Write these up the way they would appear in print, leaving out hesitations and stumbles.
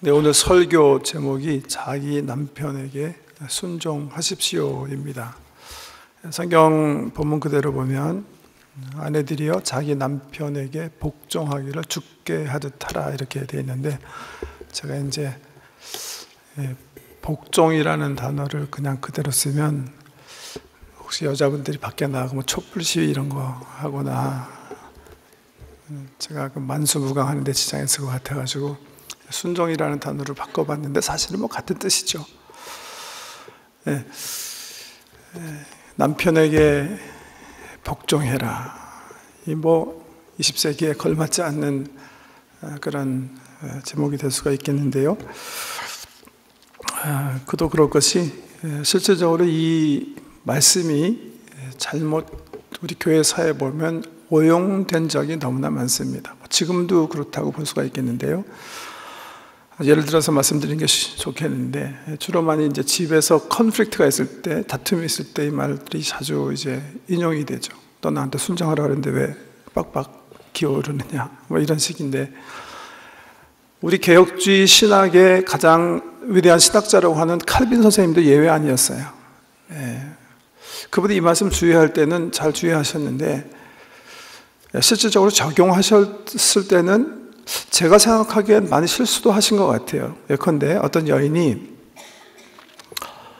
네, 오늘 설교 제목이 자기 남편에게 순종하십시오입니다. 성경 본문 그대로 보면 아내들이여 자기 남편에게 복종하기를 주께 하듯 하라 이렇게 되어 있는데, 제가 이제 복종이라는 단어를 그냥 그대로 쓰면 혹시 여자분들이 밖에 나가면 촛불 시위 이런 거 하거나 제가 그 만수무강하는데 지장이 있을 것 같아가지고 순종이라는 단어를 바꿔봤는데 사실은 뭐 같은 뜻이죠. 남편에게 복종해라. 이 뭐 20세기에 걸맞지 않는 그런 제목이 될 수가 있겠는데요. 그도 그럴 것이 실제적으로 이 말씀이 잘못 우리 교회 사회에 보면 오용된 적이 너무나 많습니다. 지금도 그렇다고 볼 수가 있겠는데요. 예를 들어서 말씀드리는 게 좋겠는데, 주로 많이 이제 집에서 컨플릭트가 있을 때, 다툼이 있을 때 이 말들이 자주 이제 인용이 되죠. 너 나한테 순종하라 그랬는데 왜 빡빡 기어오르느냐, 뭐 이런 식인데, 우리 개혁주의 신학의 가장 위대한 신학자라고 하는 칼빈 선생님도 예외 아니었어요. 그분이 이 말씀 주의할 때는 잘 주의하셨는데, 실질적으로 적용하셨을 때는 제가 생각하기엔 많이 실수도 하신 것 같아요. 예컨대 어떤 여인이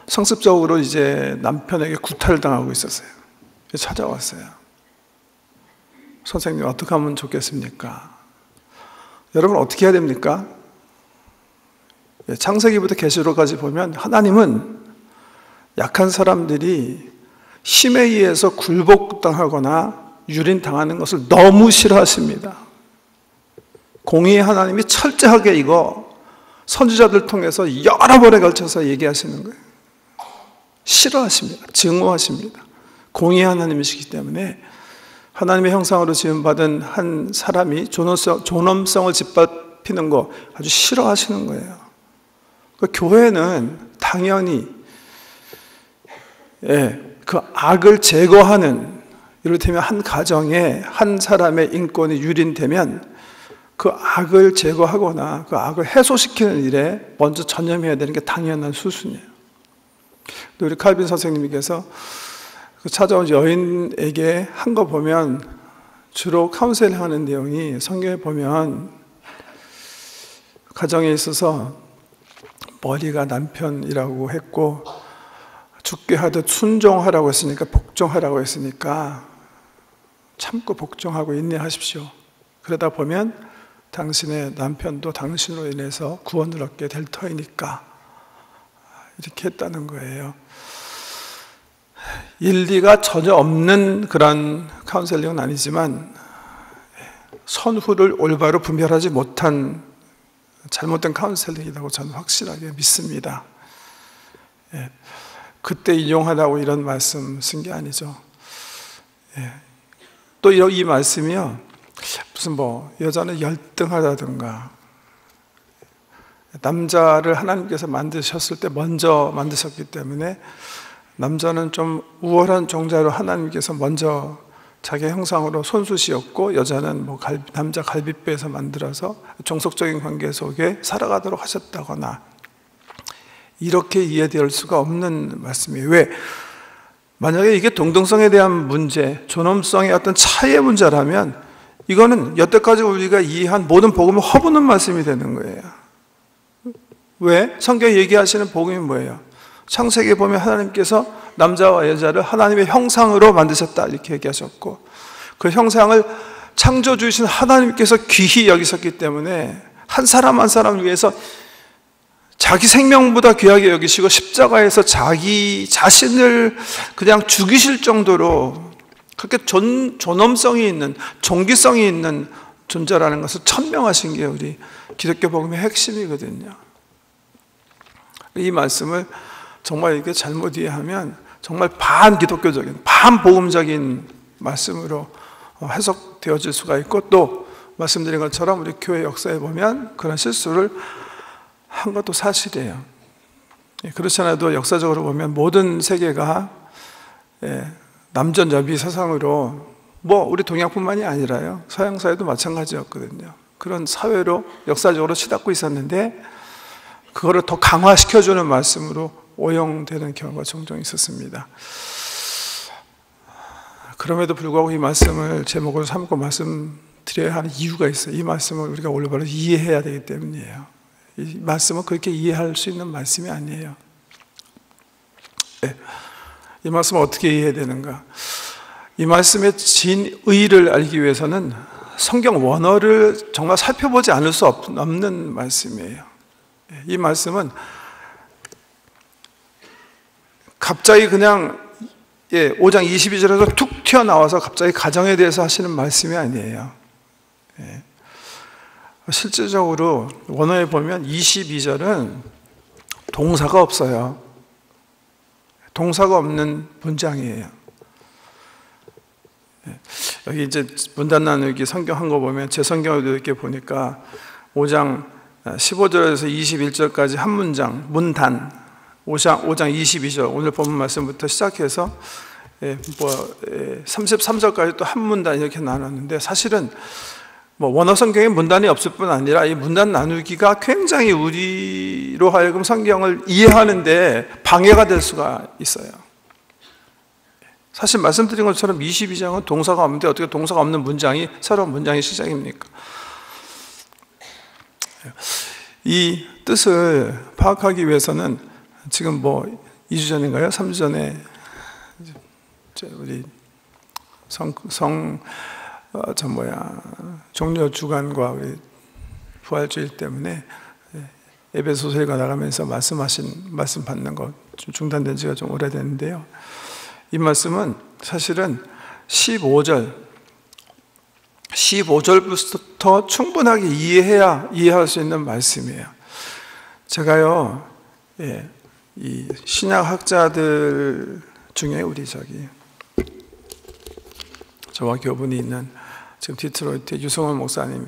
성습적으로 이제 남편에게 구타를 당하고 있었어요. 찾아왔어요. 선생님, 어떻게 하면 좋겠습니까? 여러분, 어떻게 해야 됩니까? 창세기부터 계시록까지 보면 하나님은 약한 사람들이 힘에 의해서 굴복당하거나 유린당하는 것을 너무 싫어하십니다. 공의의 하나님이 철저하게 이거 선지자들 통해서 여러 번에 걸쳐서 얘기하시는 거예요. 싫어하십니다. 증오하십니다. 공의의 하나님이시기 때문에 하나님의 형상으로 지음받은 한 사람이 존엄성을 짓밟히는 거 아주 싫어하시는 거예요. 그 교회는 당연히 그 악을 제거하는, 이를테면 한 가정에 한 사람의 인권이 유린되면 그 악을 제거하거나 그 악을 해소시키는 일에 먼저 전념해야 되는 게 당연한 수순이에요. 우리 칼빈 선생님께서 그 찾아온 여인에게 한 거 보면 주로 카운셀링 하는 내용이 성경에 보면 가정에 있어서 머리가 남편이라고 했고 죽게 하듯 순종하라고 했으니까 복종하라고 했으니까 참고 복종하고 인내하십시오. 그러다 보면 당신의 남편도 당신으로 인해서 구원을 얻게 될 터이니까 이렇게 했다는 거예요. 일리가 전혀 없는 그런 카운셀링은 아니지만 선후를 올바로 분별하지 못한 잘못된 카운셀링이라고 저는 확실하게 믿습니다. 그때 인용하라고 이런 말씀 쓴 게 아니죠. 또 이 말씀이요, 무슨 뭐 여자는 열등하다든가, 남자를 하나님께서 만드셨을 때 먼저 만드셨기 때문에 남자는 좀 우월한 종자로 하나님께서 먼저 자기 형상으로 손수시었고, 여자는 뭐 남자 갈빗배에서 만들어서 종속적인 관계 속에 살아가도록 하셨다거나, 이렇게 이해될 수가 없는 말씀이에요. 왜? 만약에 이게 동등성에 대한 문제, 존엄성의 어떤 차이의 문제라면 이거는 여태까지 우리가 이해한 모든 복음을 허무는 말씀이 되는 거예요. 왜? 성경이 얘기하시는 복음이 뭐예요? 창세기에 보면 하나님께서 남자와 여자를 하나님의 형상으로 만드셨다 이렇게 얘기하셨고, 그 형상을 창조주이신 하나님께서 귀히 여기셨기 때문에 한 사람 한 사람을 위해서 자기 생명보다 귀하게 여기시고 십자가에서 자기 자신을 그냥 죽이실 정도로 그렇게 존엄성이 있는, 종기성이 있는 존재라는 것을 천명하신 게 우리 기독교 복음의 핵심이거든요. 이 말씀을 정말 이게 잘못 이해하면 정말 반기독교적인, 반복음적인 말씀으로 해석되어질 수가 있고, 또 말씀드린 것처럼 우리 교회 역사에 보면 그런 실수를 한 것도 사실이에요. 그렇지 않아도 역사적으로 보면 모든 세계가 남전 여비 사상으로, 뭐 우리 동양뿐만이 아니라요, 서양 사회도 마찬가지였거든요. 그런 사회로 역사적으로 치닫고 있었는데, 그거를 더 강화시켜주는 말씀으로 오용되는 경우가 종종 있었습니다. 그럼에도 불구하고 이 말씀을 제목으로 삼고 말씀드려야 하는 이유가 있어요. 이 말씀을 우리가 올바로 이해해야 되기 때문이에요. 이 말씀은 그렇게 이해할 수 있는 말씀이 아니에요. 네. 이 말씀을 어떻게 이해해야 되는가? 이 말씀의 진의를 알기 위해서는 성경 원어를 정말 살펴보지 않을 수 없는 말씀이에요. 이 말씀은 갑자기 그냥 5장 22절에서 툭 튀어나와서 갑자기 가정에 대해서 하시는 말씀이 아니에요. 실질적으로 원어에 보면 22절은 동사가 없어요. 동사가 없는 문장이에요. 여기 이제 문단 나누기 성경 한 거 보면 제 성경에도 이렇게 보니까 5장 15절에서 21절까지 한 문장, 문단, 5장 22절, 오늘 본문 말씀부터 시작해서 33절까지 또 한 문단 이렇게 나눴는데, 사실은 원어 성경에 문단이 없을 뿐 아니라 이 문단 나누기가 굉장히 우리로 하여금 성경을 이해하는데 방해가 될 수가 있어요. 사실 말씀드린 것처럼 22장은 동사가 없는데 어떻게 동사가 없는 문장이 새로운 문장의 시작입니까? 이 뜻을 파악하기 위해서는 지금 2주 전인가요? 3주 전에 우리 종려 주간과 우리 부활주일 때문에 에베소서에 나가면서 말씀 받는 거 좀 중단된 지가 좀 오래됐는데요. 이 말씀은 사실은 15절부터 충분하게 이해할 수 있는 말씀이에요. 제가요, 이 신약학자들 중에 저와 교분이 있는 지금 디트로이트 유성원 목사님이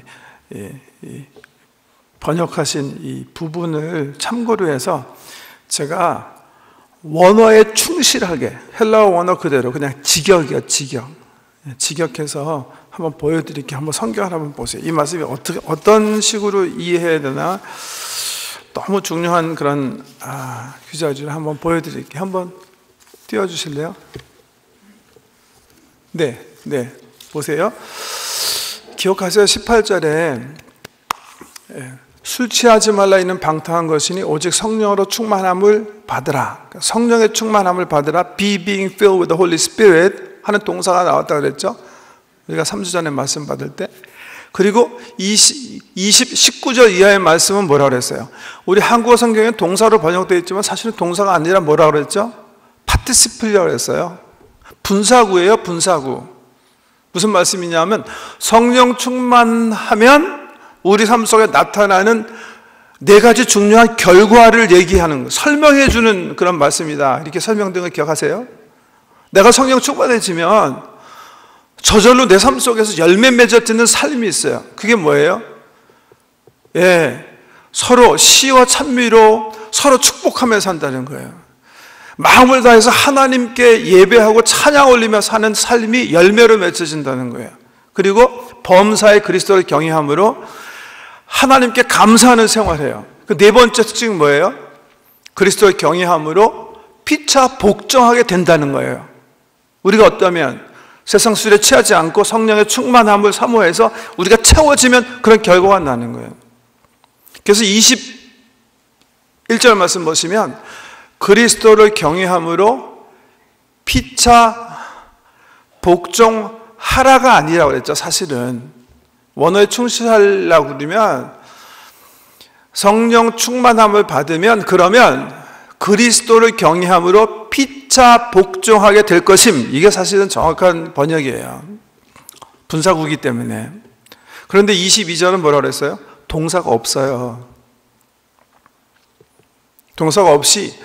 번역하신 이 부분을 참고로 해서 제가 원어에 충실하게 헬라어 원어 그대로 그냥 직역해서 한번 보여드릴게요. 한번 성경을 한번 보세요. 이 말씀이 어떤 식으로 이해해야 되나 너무 중요한 그런 규자주를 한번 보여드릴게요. 한번 띄워주실래요? 네, 보세요. 기억하세요. 18절에 술 취하지 말라 이는 방탕한 것이니 오직 성령으로 충만함을 받으라. 성령의 충만함을 받으라. Be being filled with the Holy Spirit 하는 동사가 나왔다고 그랬죠. 우리가 3주 전에 말씀 받을 때. 그리고 19절 이하의 말씀은 뭐라고 그랬어요? 우리 한국어 성경에 동사로 번역되어 있지만 사실은 동사가 아니라 뭐라고 그랬죠? 파티시플이라고 그랬어요. 분사구예요, 분사구. 무슨 말씀이냐면 성령 충만하면 우리 삶 속에 나타나는 4가지 중요한 결과를 얘기하는 거, 설명해 주는 그런 말씀이다. 이렇게 설명된 거 기억하세요? 내가 성령 충만해지면 저절로 내 삶 속에서 열매 맺어지는 삶이 있어요. 그게 뭐예요? 서로 시와 찬미로 서로 축복하며 산다는 거예요. 마음을 다해서 하나님께 예배하고 찬양 올리며 사는 삶이 열매로 맺어진다는 거예요. 그리고 범사의 그리스도를 경외함으로 하나님께 감사하는 생활해요. 그 4번째 특징은 뭐예요? 그리스도를 경외함으로 피차 복종하게 된다는 거예요. 우리가 어떠면 세상 술에 취하지 않고 성령의 충만함을 사모해서 우리가 채워지면 그런 결과가 나는 거예요. 그래서 21절 말씀 보시면 그리스도를 경외함으로 피차 복종하라가 아니라고 그랬죠. 사실은 원어에 충실하려고 그러면 성령 충만함을 받으면 그러면 그리스도를 경외함으로 피차 복종하게 될 것임. 이게 사실은 정확한 번역이에요. 분사구이기 때문에. 그런데 22절은 뭐라고 그랬어요? 동사가 없어요. 동사가 없이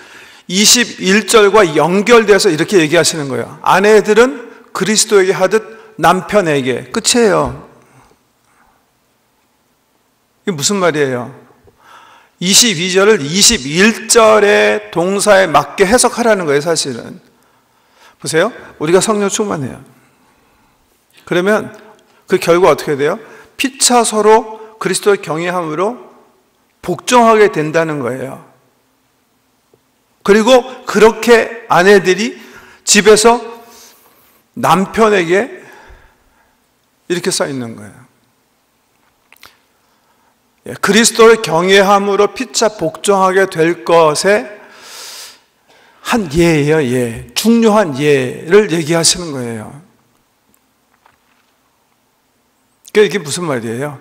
21절과 연결돼서 이렇게 얘기하시는 거예요. 아내들은 그리스도에게 하듯 남편에게. 끝이에요. 이게 무슨 말이에요? 22절을 21절의 동사에 맞게 해석하라는 거예요, 사실은. 보세요. 우리가 성령 충만해요. 그러면 그 결과 어떻게 돼요? 피차 서로 그리스도의 경외함으로 복종하게 된다는 거예요. 그리고 그렇게 아내들이 집에서 남편에게 이렇게 써 있는 거예요. 그리스도를 경외함으로 피차 복종하게 될 것에 한 예예요, 예. 중요한 예를 얘기하시는 거예요. 그러니까 이게 무슨 말이에요?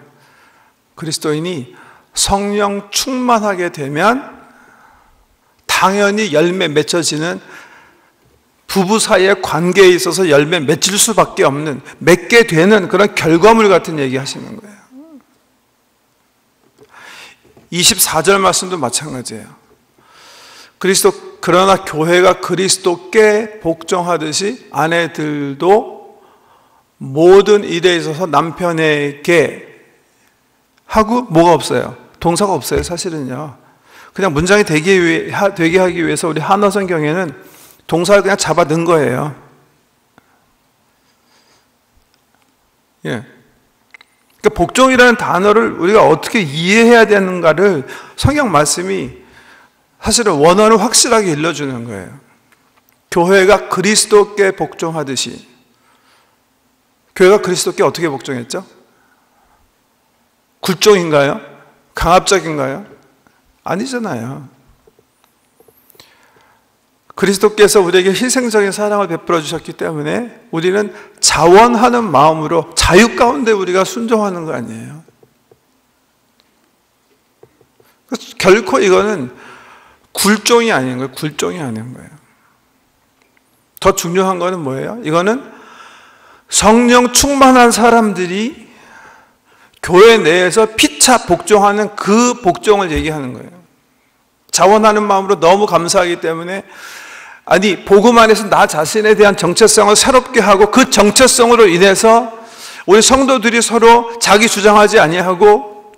그리스도인이 성령 충만하게 되면 당연히 열매 맺혀지는 부부 사이의 관계에 있어서 열매 맺힐 수밖에 없는, 맺게 되는 그런 결과물 같은 얘기 하시는 거예요. 24절 말씀도 마찬가지예요. 그러나 교회가 그리스도께 복종하듯이 아내들도 모든 일에 있어서 남편에게 하고 뭐가 없어요? 동사가 없어요, 사실은요. 그냥 문장이 되게 하기 위해서 우리 한어 성경에는 동사를 그냥 잡아 넣은 거예요. 예. 그러니까 복종이라는 단어를 우리가 어떻게 이해해야 되는가를 성경 말씀이 사실은 원어를 확실하게 일러주는 거예요. 교회가 그리스도께 복종하듯이. 교회가 그리스도께 어떻게 복종했죠? 굴종인가요? 강압적인가요? 아니잖아요. 그리스도께서 우리에게 희생적인 사랑을 베풀어 주셨기 때문에 우리는 자원하는 마음으로 자유 가운데 우리가 순종하는 거 아니에요. 결코 이거는 굴종이 아닌 거예요. 굴종이 아닌 거예요. 더 중요한 거는 뭐예요? 이거는 성령 충만한 사람들이 교회 내에서 피차 복종하는 그 복종을 얘기하는 거예요. 자원하는 마음으로 너무 감사하기 때문에 아니 복음 안에서 나 자신에 대한 정체성을 새롭게 하고 그 정체성으로 인해서 우리 성도들이 서로 자기 주장하지 아니하고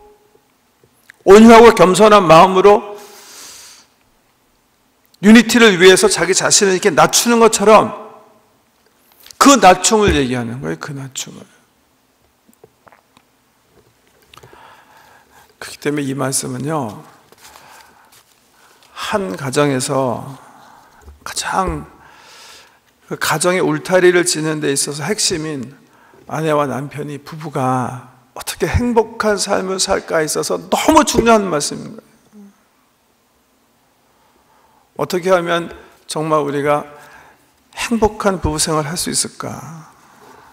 온유하고 겸손한 마음으로 유니티를 위해서 자기 자신을 이렇게 낮추는 것처럼 그 낮춤을 얘기하는 거예요. 그 낮춤을. 그렇기 때문에 이 말씀은요, 한 가정에서 가장 그 가정의 울타리를 지는 데 있어서 핵심인 아내와 남편이, 부부가 어떻게 행복한 삶을 살까에 있어서 너무 중요한 말씀인 거예요. 어떻게 하면 정말 우리가 행복한 부부 생활을 할 수 있을까?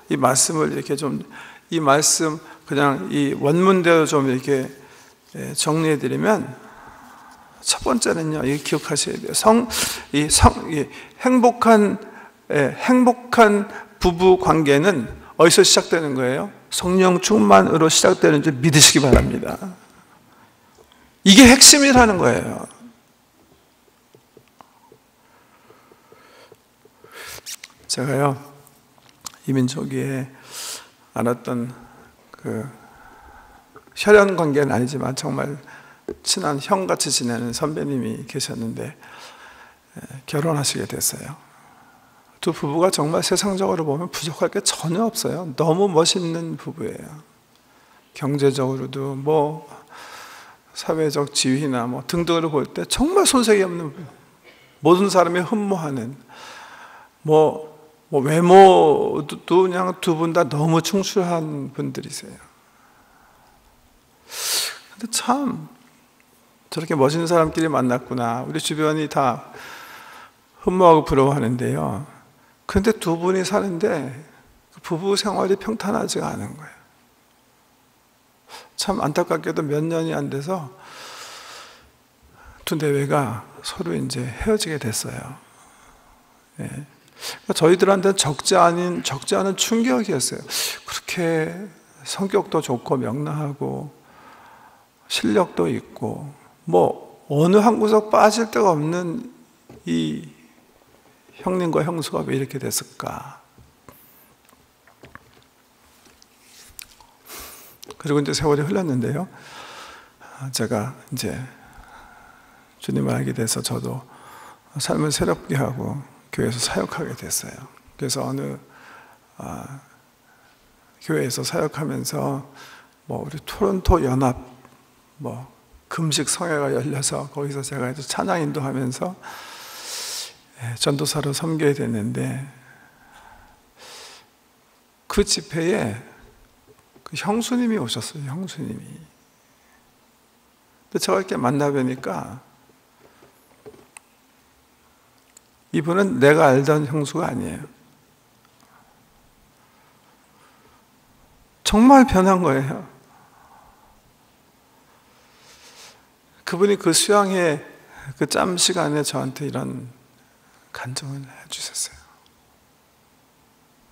이 말씀을 이렇게 좀, 이 말씀 그냥 이 원문대로 좀 이렇게 정리해드리면, 첫 번째는요, 이거 기억하셔야 돼요. 행복한 부부 관계는 어디서 시작되는 거예요? 성령 충만으로 시작되는 줄 믿으시기 바랍니다. 이게 핵심이라는 거예요. 제가요, 이민초기에 알았던 그 혈연 관계는 아니지만 정말 친한 형같이 지내는 선배님이 계셨는데 결혼하시게 됐어요. 두 부부가 정말 세상적으로 보면 부족할 게 전혀 없어요. 너무 멋있는 부부예요. 경제적으로도 뭐 사회적 지위나 뭐 등등으로 볼 때 정말 손색이 없는 부부. 모든 사람이 흠모하는 외모도 그냥 두 분 다 너무 충실한 분들이세요. 근데 참 저렇게 멋있는 사람끼리 만났구나. 우리 주변이 다 흠모하고 부러워하는데요. 그런데 두 분이 사는데 부부 생활이 평탄하지가 않은 거예요. 참 안타깝게도 몇 년이 안 돼서 두 내외가 서로 이제 헤어지게 됐어요. 예. 저희들한테는 적지 않은 충격이었어요. 그렇게 성격도 좋고 명랑하고 실력도 있고 뭐 어느 한 구석 빠질 데가 없는 이 형님과 형수가 왜 이렇게 됐을까? 그리고 이제 세월이 흘렀는데요. 제가 이제 주님을 알게 돼서 저도 삶을 새롭게 하고 교회에서 사역하게 됐어요. 그래서 어느 교회에서 사역하면서 뭐 우리 토론토 연합 뭐 금식 성회가 열려서 거기서 제가 이제 찬양 인도하면서 전도사로 섬겨야 됐는데, 그 집회에 그 형수님이 오셨어요. 형수님이. 근데 제가 이렇게 만나뵈니까 이분은 내가 알던 형수가 아니에요. 정말 변한 거예요. 그분이 그 수양회 그 짬 시간에 저한테 이런 간증을 해주셨어요.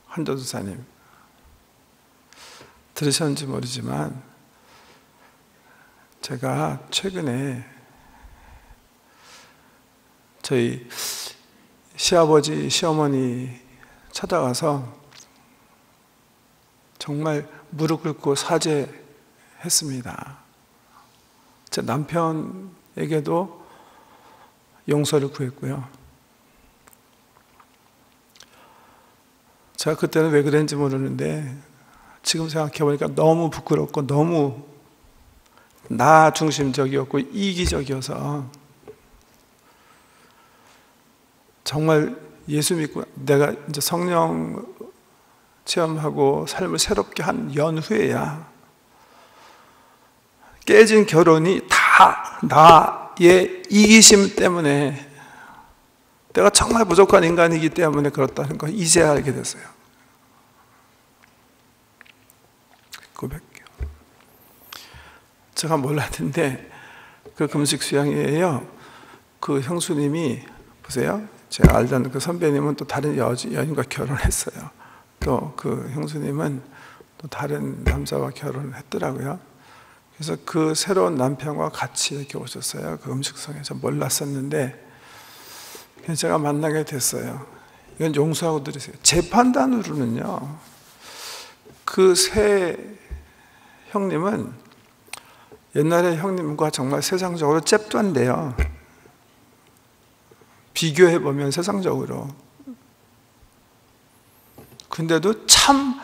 한전도사님, 들으셨는지 모르지만 제가 최근에 저희 시아버지, 시어머니 찾아가서 정말 무릎 꿇고 사죄했습니다. 제 남편에게도 용서를 구했고요. 제가 그때는 왜 그랬는지 모르는데 지금 생각해보니까 너무 부끄럽고 너무 나 중심적이었고 이기적이어서 정말 예수 믿고 내가 이제 성령 체험하고 삶을 새롭게 한 연후에야 깨진 결혼이 다 나의 이기심 때문에, 내가 정말 부족한 인간이기 때문에 그렇다는 걸 이제 알게 됐어요. 고백해요. 제가 몰랐는데 그 금식 수양회에요, 그 형수님이 보세요. 제가 알던 그 선배님은 또 다른 여인과 결혼했어요. 또 그 형수님은 또 다른 남자와 결혼을 했더라고요. 그래서 그 새로운 남편과 같이 이렇게 오셨어요. 그 음식성에서 몰랐었는데 제가 만나게 됐어요. 이건 용서하고 들으세요. 제 판단으로는요, 그 새 형님은 옛날에 형님과 정말 세상적으로 잽도안돼요. 비교해보면 세상적으로. 근데도 참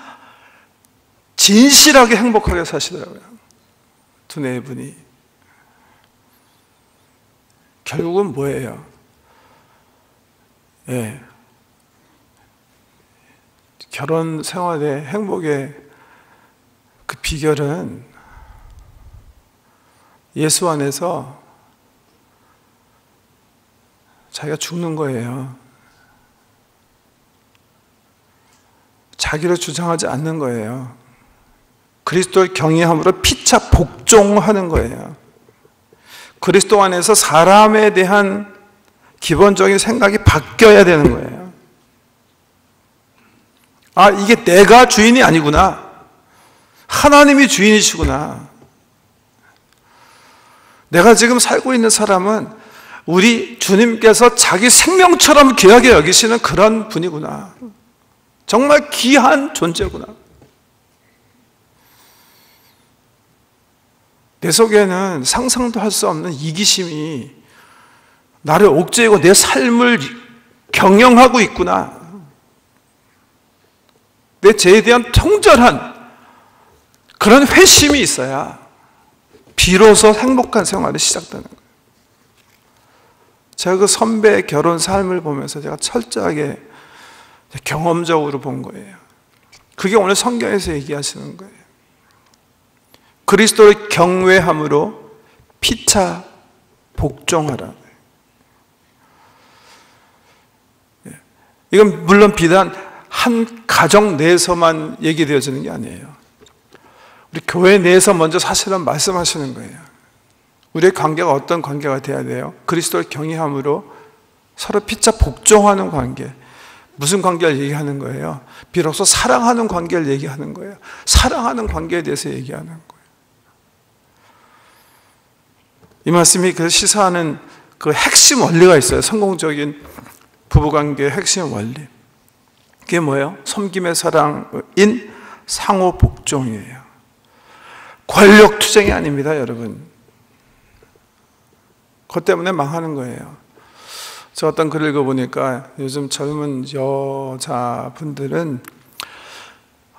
진실하게 행복하게 사시더라고요. 두네 분이. 결국은 뭐예요? 예. 결혼 생활의 행복의 그 비결은 예수 안에서 자기가 죽는 거예요. 자기를 주장하지 않는 거예요. 그리스도를 경외함으로 피차 복종하는 거예요. 그리스도 안에서 사람에 대한 기본적인 생각이 바뀌어야 되는 거예요. 아, 이게 내가 주인이 아니구나. 하나님이 주인이시구나. 내가 지금 살고 있는 사람은 우리 주님께서 자기 생명처럼 귀하게 여기시는 그런 분이구나. 정말 귀한 존재구나. 내 속에는 상상도 할 수 없는 이기심이 나를 옥죄이고 내 삶을 경영하고 있구나. 내 죄에 대한 통절한 그런 회심이 있어야 비로소 행복한 생활이 시작되는 거예요. 제가 그 선배의 결혼 삶을 보면서 제가 철저하게 경험적으로 본 거예요. 그게 오늘 성경에서 얘기하시는 거예요. 그리스도를 경외함으로 피차 복종하라. 이건 물론 비단 한 가정 내에서만 얘기되어지는 게 아니에요. 우리 교회 내에서 먼저 사실은 말씀하시는 거예요. 우리의 관계가 어떤 관계가 돼야 돼요? 그리스도를 경외함으로 서로 피차 복종하는 관계. 무슨 관계를 얘기하는 거예요? 비로소 사랑하는 관계를 얘기하는 거예요. 사랑하는 관계에 대해서 얘기하는 거예요. 이 말씀이 그 시사하는 그 핵심 원리가 있어요. 성공적인 부부관계의 핵심 원리. 그게 뭐예요? 섬김의 사랑인 상호 복종이에요. 권력 투쟁이 아닙니다, 여러분. 그것 때문에 망하는 거예요. 저 어떤 글을 읽어보니까 요즘 젊은 여자분들은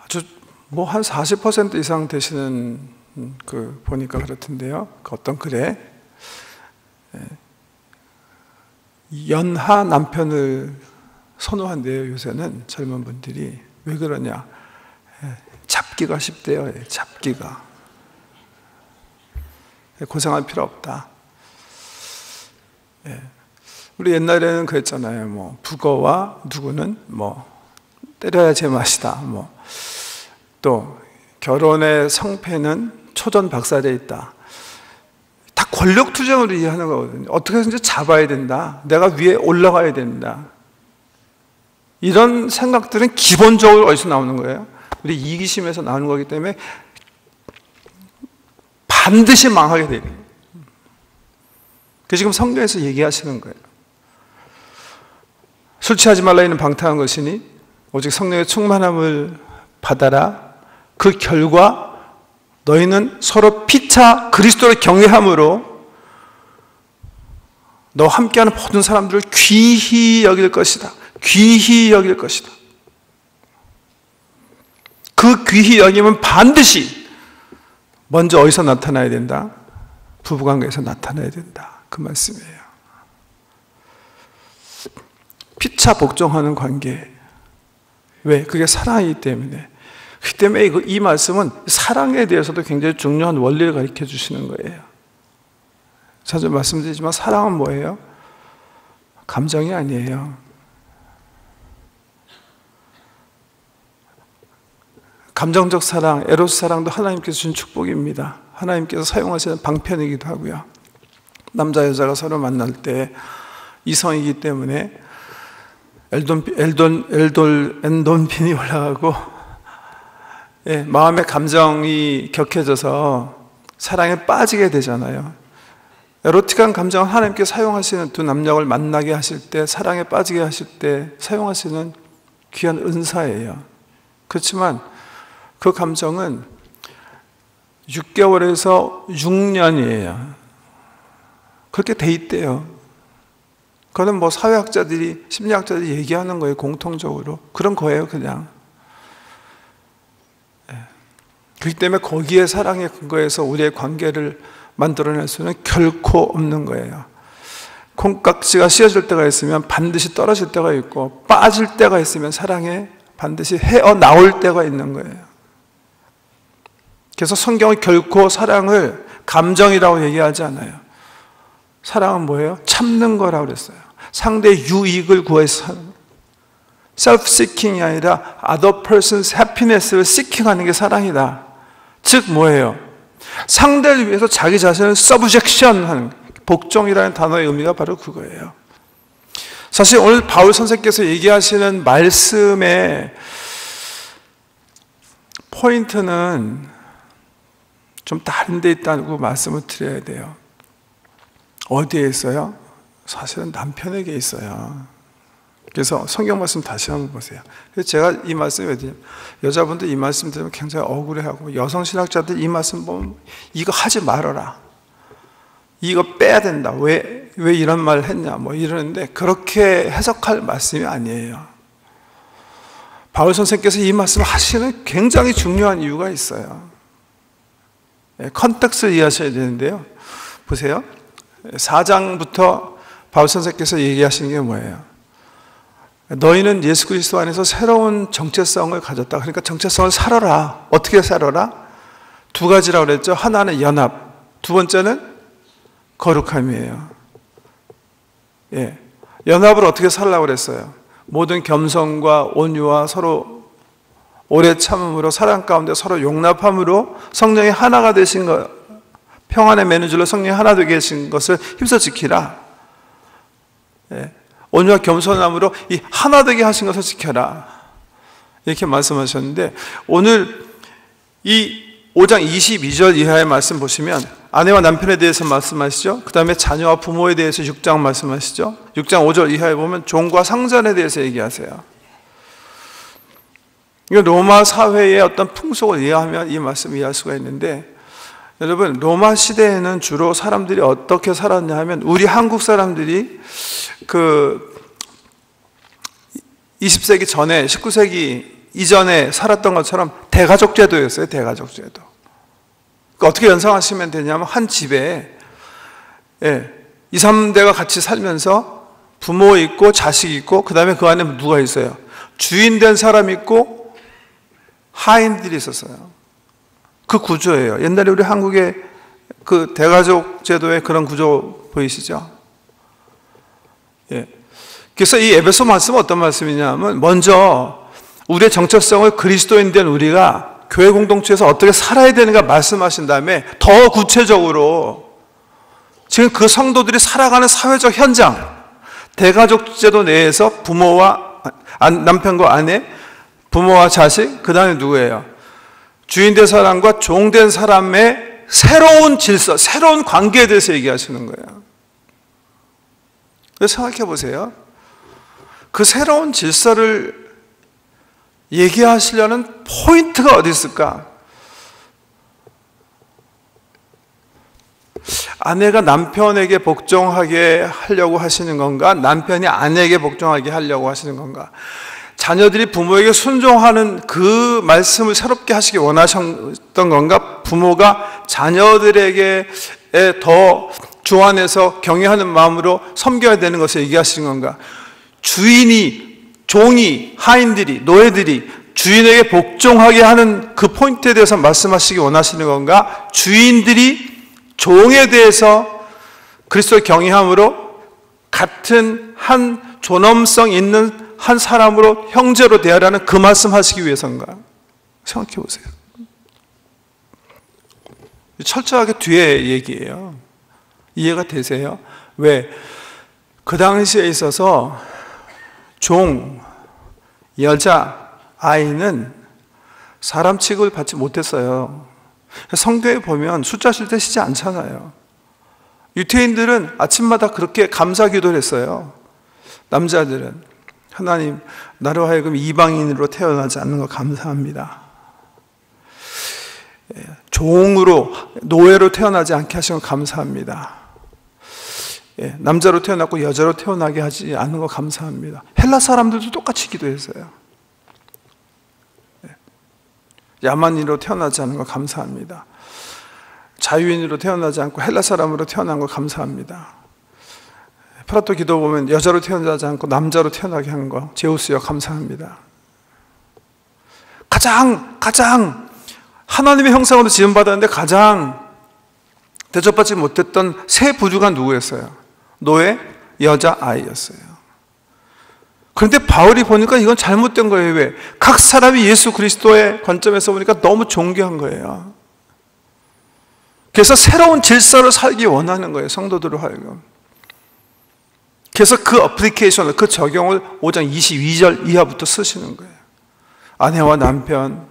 아주 뭐 한 40% 이상 되시는 그 보니까 그렇던데요. 그 어떤 글에 연하 남편을 선호한대요. 요새는 젊은 분들이. 왜 그러냐? 잡기가 쉽대요. 잡기가. 고생할 필요 없다. 우리 옛날에는 그랬잖아요. 뭐 북어와 누구는 뭐 때려야 제맛이다. 뭐 또 결혼의 성패는 초전 박살에 있다. 다 권력 투쟁으로 이해하는 거거든요. 어떻게 해서든지 잡아야 된다. 내가 위에 올라가야 된다. 이런 생각들은 기본적으로 어디서 나오는 거예요? 우리 이기심에서 나오는 거기 때문에 반드시 망하게 돼요. 그 지금 성경에서 얘기하시는 거예요. 술 취하지 말라 이는 방탕한 것이니 오직 성령의 충만함을 받아라. 그 결과 너희는 서로 피차 그리스도를 경외함으로 너와 함께하는 모든 사람들을 귀히 여길 것이다. 귀히 여길 것이다. 그 귀히 여김은 반드시 먼저 어디서 나타나야 된다? 부부관계에서 나타나야 된다. 그 말씀이에요. 피차 복종하는 관계. 왜? 그게 사랑이기 때문에. 그 때문에 이 말씀은 사랑에 대해서도 굉장히 중요한 원리를 가르쳐 주시는 거예요. 자주 말씀드리지만 사랑은 뭐예요? 감정이 아니에요. 감정적 사랑, 에로스 사랑도 하나님께서 주신 축복입니다. 하나님께서 사용하시는 방편이기도 하고요. 남자 여자가 서로 만날 때 이성이기 때문에 엔돌핀이 올라가고 마음의 감정이 격해져서 사랑에 빠지게 되잖아요. 에로틱한 감정은 하나님께서 사용하시는 두 남녀를 만나게 하실 때, 사랑에 빠지게 하실 때 사용하시는 귀한 은사예요. 그렇지만 그 감정은 6개월에서 6년이에요. 그렇게 돼 있대요. 그거는 뭐 사회학자들이, 심리학자들이 얘기하는 거예요. 공통적으로. 그런 거예요, 그냥. 그렇기 때문에 거기에 사랑의 근거에서 우리의 관계를 만들어낼 수는 결코 없는 거예요. 콩깍지가 씌어질 때가 있으면 반드시 떨어질 때가 있고, 빠질 때가 있으면 사랑에 반드시 헤어나올 때가 있는 거예요. 그래서 성경은 결코 사랑을 감정이라고 얘기하지 않아요. 사랑은 뭐예요? 참는 거라고 그랬어요. 상대의 유익을 구해서 self-seeking이 아니라 other person's happiness를 seeking하는 게 사랑이다. 즉 뭐예요? 상대를 위해서 자기 자신을 subjection하는, 복종이라는 단어의 의미가 바로 그거예요. 사실 오늘 바울 선생께서 얘기하시는 말씀의 포인트는 좀 다른 데 있다고 말씀을 드려야 돼요. 어디에 있어요? 사실은 남편에게 있어요. 그래서 성경 말씀 다시 한번 보세요. 그래서 제가 이 말씀 왜 드냐면, 여자분들 이 말씀 들으면 굉장히 억울해하고, 여성 신학자들 이 말씀 보면 이거 하지 말아라, 이거 빼야 된다, 왜 이런 말을 했냐 뭐 이러는데, 그렇게 해석할 말씀이 아니에요. 바울 선생께서 이 말씀을 하시는 굉장히 중요한 이유가 있어요. 컨텍스트를 이해하셔야 되는데요. 보세요. 4장부터 바울 선생께서 얘기하시는 게 뭐예요? 너희는 예수 그리스도 안에서 새로운 정체성을 가졌다. 그러니까 정체성을 살아라. 어떻게 살아라? 두 가지라고 그랬죠. 하나는 연합, 두 번째는 거룩함이에요. 연합을 어떻게 살라고 그랬어요? 모든 겸손과 온유와 서로 오래 참음으로, 사랑 가운데 서로 용납함으로 성령이 하나가 되신 것, 평안의 매너줄로 성령이 하나 되게 계신 것을 힘써 지키라. 온유와 겸손함으로 이 하나 되게 하신 것을 지켜라. 이렇게 말씀하셨는데, 오늘 이 5장 22절 이하의 말씀 보시면 아내와 남편에 대해서 말씀하시죠. 그 다음에 자녀와 부모에 대해서 6장 말씀하시죠. 6장 5절 이하에 보면 종과 상전에 대해서 얘기하세요. 이거 로마 사회의 어떤 풍속을 이해하면 이 말씀을 이해할 수가 있는데, 여러분, 로마 시대에는 주로 사람들이 어떻게 살았냐 하면, 우리 한국 사람들이 그 20세기 전에, 19세기 이전에 살았던 것처럼 대가족 제도였어요. 대가족 제도. 그러니까 어떻게 연상하시면 되냐면, 한 집에 2, 3대가 같이 살면서 부모 있고 자식 있고 그 다음에 그 안에 누가 있어요? 주인 된 사람 있고 하인들이 있었어요. 그 구조예요. 옛날에 우리 한국의 그 대가족 제도의 그런 구조 보이시죠? 예. 그래서 이 에베소 말씀은 어떤 말씀이냐면, 먼저 우리의 정체성을 그리스도인 된 우리가 교회 공동체에서 어떻게 살아야 되는가 말씀하신 다음에 더 구체적으로 지금 그 성도들이 살아가는 사회적 현장, 대가족 제도 내에서 부모와 남편과 아내, 부모와 자식, 그 다음에 누구예요? 주인된 사람과 종된 사람의 새로운 질서, 새로운 관계에 대해서 얘기하시는 거예요. 그래서 생각해 보세요. 그 새로운 질서를 얘기하시려는 포인트가 어디 있을까? 아내가 남편에게 복종하게 하려고 하시는 건가? 남편이 아내에게 복종하게 하려고 하시는 건가? 자녀들이 부모에게 순종하는 그 말씀을 새롭게 하시기 원하셨던 건가? 부모가 자녀들에게 더 주안에서 경외하는 마음으로 섬겨야 되는 것을 얘기하시는 건가? 주인이, 종이, 하인들이, 노예들이 주인에게 복종하게 하는 그 포인트에 대해서 말씀하시기 원하시는 건가? 주인들이 종에 대해서 그리스도의 경외함으로 같은 한 존엄성 있는 한 사람으로 형제로 대하라는 그 말씀 하시기 위해서인가? 생각해 보세요. 철저하게 뒤에 얘기예요. 이해가 되세요? 왜? 그 당시에 있어서 종, 여자, 아이는 사람 취급을 받지 못했어요. 성경에 보면 숫자 쉴 때 쉬지 않잖아요. 유태인들은 아침마다 그렇게 감사 기도를 했어요. 남자들은 하나님, 나로 하여금 이방인으로 태어나지 않는 거 감사합니다. 종으로, 노예로 태어나지 않게 하신 거 감사합니다. 남자로 태어났고 여자로 태어나게 하지 않는 거 감사합니다. 헬라 사람들도 똑같이 기도했어요. 야만인으로 태어나지 않는 거 감사합니다. 자유인으로 태어나지 않고 헬라 사람으로 태어난 거 감사합니다. 프라토 기도 보면 여자로 태어나지 않고 남자로 태어나게 한 거 제우스여 감사합니다. 가장 하나님의 형상으로 지음받았는데 가장 대접받지 못했던 세 부류가 누구였어요? 노예, 여자, 아이였어요. 그런데 바울이 보니까 이건 잘못된 거예요. 왜? 각 사람이 예수 그리스도의 관점에서 보니까 너무 존귀한 거예요. 그래서 새로운 질서를 살기 원하는 거예요. 성도들로 하여금. 그래서 그 어플리케이션을, 그 적용을 5장 22절 이하부터 쓰시는 거예요. 아내와 남편,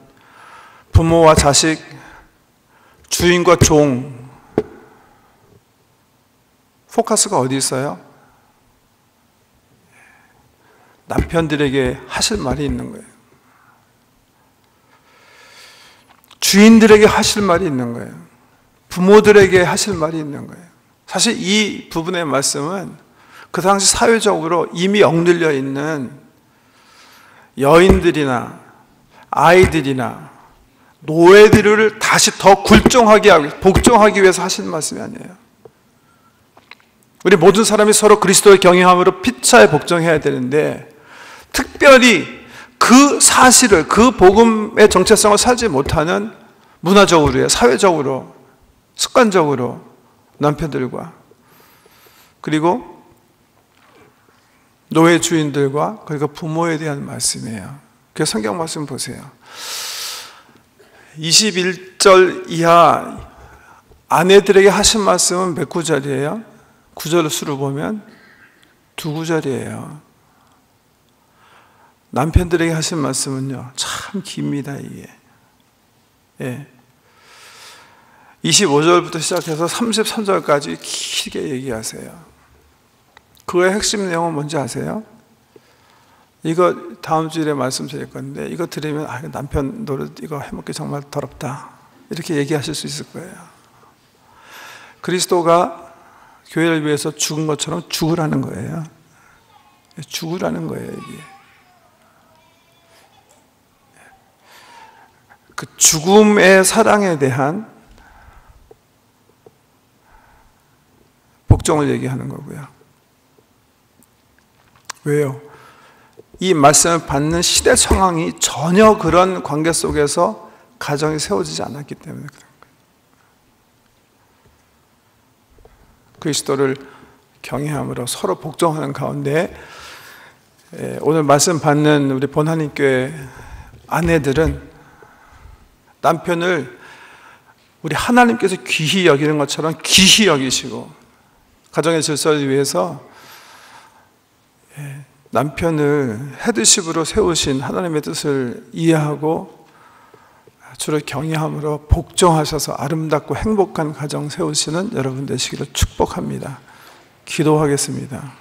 부모와 자식, 주인과 종. 포커스가 어디 있어요? 남편들에게 하실 말이 있는 거예요. 주인들에게 하실 말이 있는 거예요. 부모들에게 하실 말이 있는 거예요. 사실 이 부분의 말씀은 그 당시 사회적으로 이미 억눌려 있는 여인들이나 아이들이나 노예들을 다시 더 굴종하게 하기, 복종하기 위해서 하신 말씀이 아니에요. 우리 모든 사람이 서로 그리스도의 경외함으로 피차에 복종해야 되는데, 특별히 그 사실을, 그 복음의 정체성을 살지 못하는 문화적으로, 사회적으로, 습관적으로 남편들과 그리고 노예 주인들과 그리고 부모에 대한 말씀이에요. 그래서 성경 말씀 보세요. 21절 이하 아내들에게 하신 말씀은 몇 구절이에요? 구절 수를 보면 두 구절이에요. 남편들에게 하신 말씀은요, 참 깁니다, 이게. 예. 25절부터 시작해서 33절까지 길게 얘기하세요. 그거의 핵심 내용은 뭔지 아세요? 이거 다음 주일에 말씀드릴 건데, 이거 들으면 남편 노릇 이거 해먹기 정말 더럽다, 이렇게 얘기하실 수 있을 거예요. 그리스도가 교회를 위해서 죽은 것처럼 죽으라는 거예요. 죽으라는 거예요, 이게. 그 죽음의 사랑에 대한 복종을 얘기하는 거고요. 왜요? 이 말씀을 받는 시대 상황이 전혀 그런 관계 속에서 가정이 세워지지 않았기 때문에 그런 거예요. 그리스도를 경외함으로 서로 복종하는 가운데 오늘 말씀 받는 우리 본하님교회 아내들은 남편을 우리 하나님께서 귀히 여기는 것처럼 귀히 여기시고 가정의 질서를 위해서 남편을 헤드십으로 세우신 하나님의 뜻을 이해하고 주를 경외함으로 복종하셔서 아름답고 행복한 가정 세우시는 여러분 되시기를 축복합니다. 기도하겠습니다.